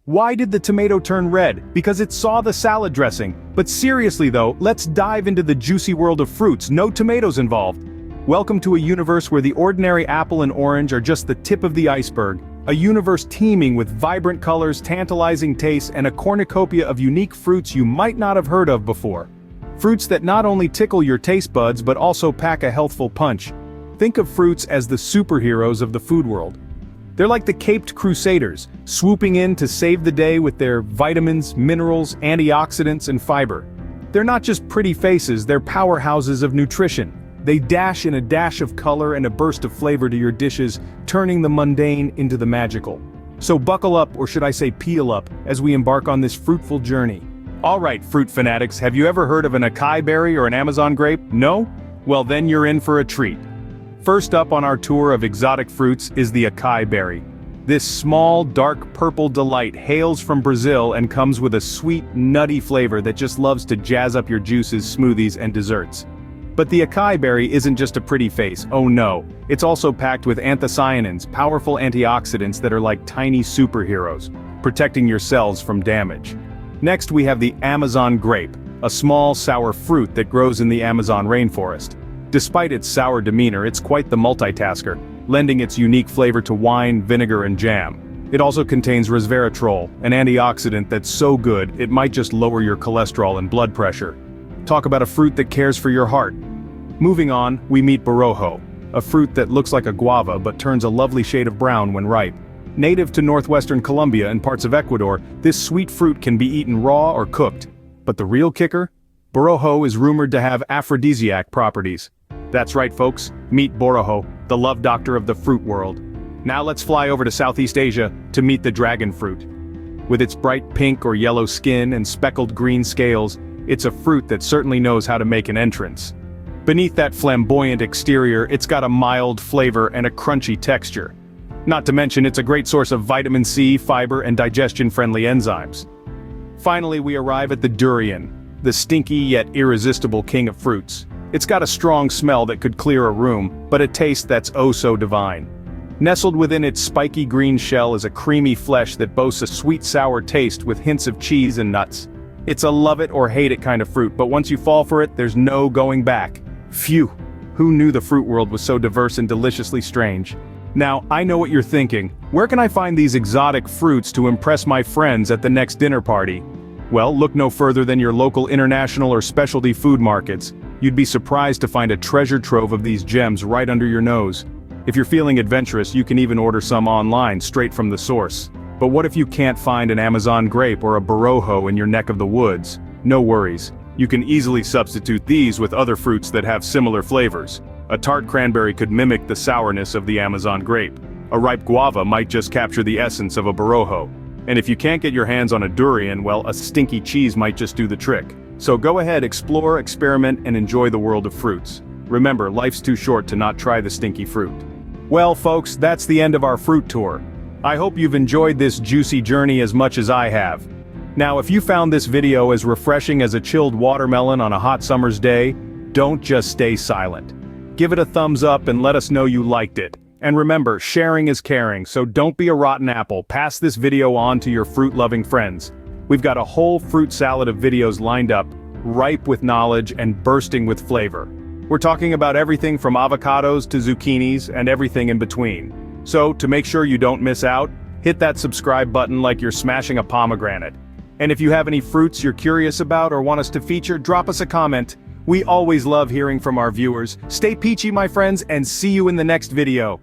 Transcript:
Why did the tomato turn red? Because it saw the salad dressing. But seriously though, let's dive into the juicy world of fruits, no tomatoes involved. Welcome to a universe where the ordinary apple and orange are just the tip of the iceberg. A universe teeming with vibrant colors, tantalizing tastes, and a cornucopia of unique fruits you might not have heard of before. Fruits that not only tickle your taste buds but also pack a healthful punch. Think of fruits as the superheroes of the food world. They're like the caped crusaders, swooping in to save the day with their vitamins, minerals, antioxidants, and fiber. They're not just pretty faces, they're powerhouses of nutrition. They dash in a dash of color and a burst of flavor to your dishes, turning the mundane into the magical. So buckle up, or should I say peel up, as we embark on this fruitful journey. Alright, fruit fanatics, have you ever heard of an acai berry or an Amazon grape? No? Well then you're in for a treat. First up on our tour of exotic fruits is the acai berry. This small, dark purple delight hails from Brazil and comes with a sweet, nutty flavor that just loves to jazz up your juices, smoothies, and desserts. But the acai berry isn't just a pretty face, oh no. It's also packed with anthocyanins, powerful antioxidants that are like tiny superheroes, protecting your cells from damage. Next we have the Amazon grape, a small, sour fruit that grows in the Amazon rainforest. Despite its sour demeanor, it's quite the multitasker, lending its unique flavor to wine, vinegar, and jam. It also contains resveratrol, an antioxidant that's so good it might just lower your cholesterol and blood pressure. Talk about a fruit that cares for your heart. Moving on, we meet borojo, a fruit that looks like a guava but turns a lovely shade of brown when ripe. Native to northwestern Colombia and parts of Ecuador, this sweet fruit can be eaten raw or cooked. But the real kicker? Borojo is rumored to have aphrodisiac properties. That's right folks, meet borojo, the love doctor of the fruit world. Now let's fly over to Southeast Asia to meet the dragon fruit. With its bright pink or yellow skin and speckled green scales, it's a fruit that certainly knows how to make an entrance. Beneath that flamboyant exterior, it's got a mild flavor and a crunchy texture. Not to mention it's a great source of vitamin C, fiber, and digestion-friendly enzymes. Finally we arrive at the durian, the stinky yet irresistible king of fruits. It's got a strong smell that could clear a room, but a taste that's oh so divine. Nestled within its spiky green shell is a creamy flesh that boasts a sweet sour taste with hints of cheese and nuts. It's a love it or hate it kind of fruit, but once you fall for it, there's no going back. Phew! Who knew the fruit world was so diverse and deliciously strange? Now, I know what you're thinking. Where can I find these exotic fruits to impress my friends at the next dinner party? Well, look no further than your local international or specialty food markets. You'd be surprised to find a treasure trove of these gems right under your nose. If you're feeling adventurous, you can even order some online straight from the source. But what if you can't find an Amazon grape or a borojo in your neck of the woods? No worries. You can easily substitute these with other fruits that have similar flavors. A tart cranberry could mimic the sourness of the Amazon grape. A ripe guava might just capture the essence of a borojo. And if you can't get your hands on a durian, well, a stinky cheese might just do the trick. So go ahead, explore, experiment, and enjoy the world of fruits. Remember, life's too short to not try the stinky fruit. Well folks, that's the end of our fruit tour. I hope you've enjoyed this juicy journey as much as I have. Now if you found this video as refreshing as a chilled watermelon on a hot summer's day, don't just stay silent. Give it a thumbs up and let us know you liked it. And remember, sharing is caring, so don't be a rotten apple. Pass this video on to your fruit-loving friends. We've got a whole fruit salad of videos lined up, ripe with knowledge and bursting with flavor. We're talking about everything from avocados to zucchinis and everything in between. So, to make sure you don't miss out, hit that subscribe button like you're smashing a pomegranate. And if you have any fruits you're curious about or want us to feature, drop us a comment. We always love hearing from our viewers. Stay peachy, my friends, and see you in the next video.